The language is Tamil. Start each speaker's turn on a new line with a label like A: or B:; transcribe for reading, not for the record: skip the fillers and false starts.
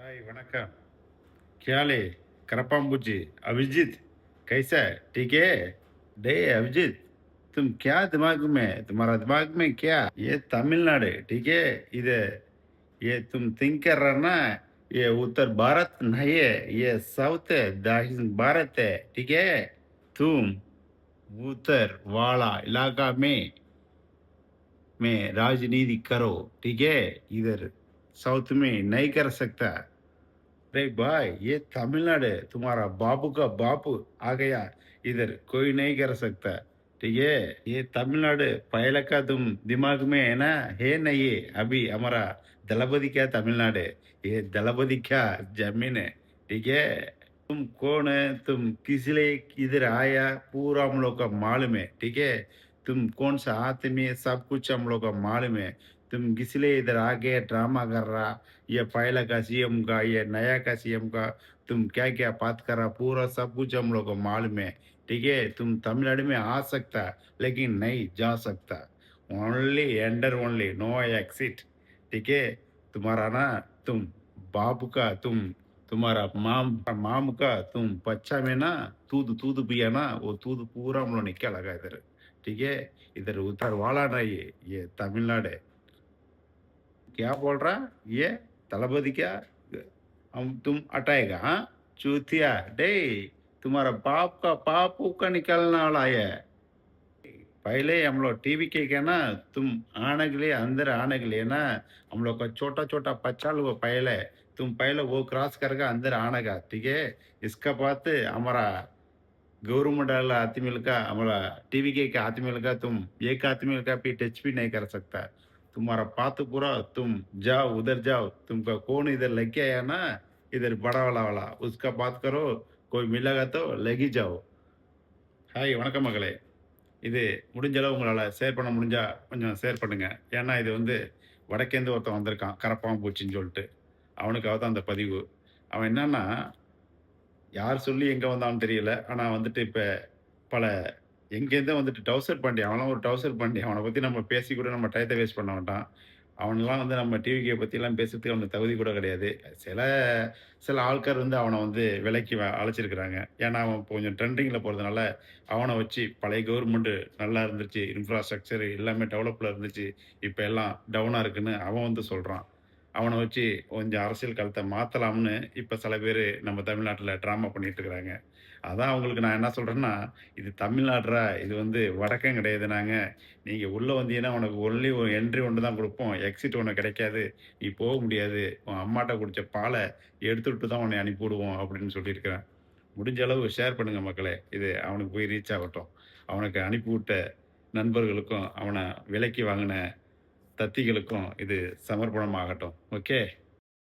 A: हाय वणक्कम क्या हाल है करपाम्बुजी अभिजीत कैसा है ठीक है डे अभिजीत तुम क्या दिमाग में तुम्हारा दिमाग में क्या ये तमिलनाडु ठीक है इधर ये तुम थिंक कर रहा ना ये उत्तर भारत नहीं है ये साउथ है दक्षिण भारत है ठीक है तुम उत्तर वाला इलाका में राजनीति करो ठीक है इधर साउथ में नहीं कर सकता अरे भाई ये तमिलनाडु है तुम्हारा बापू का बापू आ गया इधर कोई नहीं कर सकता ठीक है ये तमिलनाडु पहले का तुम दिमाग में है ना है नहीं है अभी हमारा दलपति क्या तमिलनाडु है ये दलपति क्या जमीन है ठीक है तुम कौन है तुम किस लिए इधर आया पूरा हम लोग का मालूम है ठीक है तुम कौन सा आदमी है सब कुछ हम लोग का मालूम है तुम किस लिए इधर आ गए ड्रामा कर रहा ये पहला का सीएम का ये नया का सीएम का तुम क्या क्या बात कर रहा पूरा सब कुछ हम लोग को मालूम है ठीक है तुम तमिलनाडु में आ सकता लेकिन नहीं जा सकता only enter only no exit ठीक है तुम्हारा ना तुम बाप का तुम्हारा माम का तुम बच्चा में ना दूध दूध पिया ना वो दूध पूरा हम लोग निकल लगा इधर ठीक है इधर उधर वाला नहीं है ये तमिलनाडु है क्या बोल रहा ये तलपति क्या हम तुम हटाएगा हाँ चूतिया डे तुम्हारा बाप का पापू का निकलने वाला है पहले हम लोग टीवी के क्या ना तुम आने के लिए अंदर आने के लिए ना हम लोग का छोटा छोटा बच्चा लोग पहले तुम पहले वो क्रॉस करके अंदर आने का ठीक है इसका बात हमारा गवर्नमेंट वाला आदमी का हमारा टीवी के आदमी का तुम एक आदमी का भी टच भी नहीं कर सकता तुम्हारा पात पूरा तुम जाओ उधर जाओ तुमका कौन इधर लग गया है ना इधर बड़ा वाला उसका बात करो कोई मिलेगा तो लगी जाओ ஹாய் வணக்கம் மகளே இது முடிஞ்ச அளவு உங்களால் ஷேர் பண்ண முடிஞ்சா கொஞ்சம் ஷேர் பண்ணுங்க ஏன்னா இது வந்து வடக்கேந்து ஒருத்தன் வந்திருக்கான் கரப்பான் பூச்சின்னு சொல்லிட்டு அவனுக்காக தான் அந்த பதிவு அவன் என்னன்னா யார் சொல்லி எங்கே வந்தான்னு தெரியல ஆனால் வந்துட்டு இப்போ பல எங்கேருந்தோ வந்துட்டு டவுசர் பாண்டி அவன்லாம் ஒரு டவுசர் பாண்டி அவனை பற்றி நம்ம பேசி கூட நம்ம டயத்தை வேஸ்ட் பண்ண வேண்டாம் அவனெல்லாம் வந்து நம்ம டிவிகே பற்றிலாம் பேசுறதுக்கு அவனுக்கு தகுதி கூட கிடையாது சில சில ஆட்கள் வந்து அவனை வந்து விலைக்கு அழைச்சிருக்கிறாங்க ஏன்னா அவன் இப்போ கொஞ்சம் ட்ரெண்டிங்கில் போகிறதுனால அவனை வச்சு பழைய கவர்மெண்ட்டு நல்லா இருந்துச்சு இன்ஃப்ராஸ்ட்ரக்சர் எல்லாமே டெவலப்பில் இருந்துச்சு இப்போ எல்லாம் டவுனாக இருக்குன்னு அவன் வந்து சொல்கிறான் அவனை வச்சு கொஞ்சம் அரசியல் களத்தை மாற்றலாம்னு இப்போ சில பேர் நம்ம தமிழ்நாட்டில் ட்ராமா பண்ணிட்டு இருக்கிறாங்க அதான் அவங்களுக்கு நான் என்ன சொல்கிறேன்னா இது தமிழ்நாடுறா இது வந்து வடக்கம் கிடையாது நாங்கள் நீங்கள் உள்ளே வந்தீங்கன்னா உனக்கு ஒன்லி ஒரு என்ட்ரி ஒன்று தான் கொடுப்போம் எக்ஸிட் உனக்கு கிடைக்காது நீ போக முடியாது உன் அம்மாட்ட குடித்த பாலை எடுத்துவிட்டு தான் உன்னை அனுப்பிவிடுவோம் அப்படின்னு சொல்லியிருக்கிறேன் முடிஞ்ச அளவு ஷேர் பண்ணுங்கள் மக்களே இது அவனுக்கு போய் ரீச் ஆகட்டும் அவனுக்கு அனுப்பிவிட்ட நண்பர்களுக்கும் அவனை விலைக்கு வாங்கின தத்திகளுக்கும் இது சமர்ப்பணமாகட்டும் ஓகே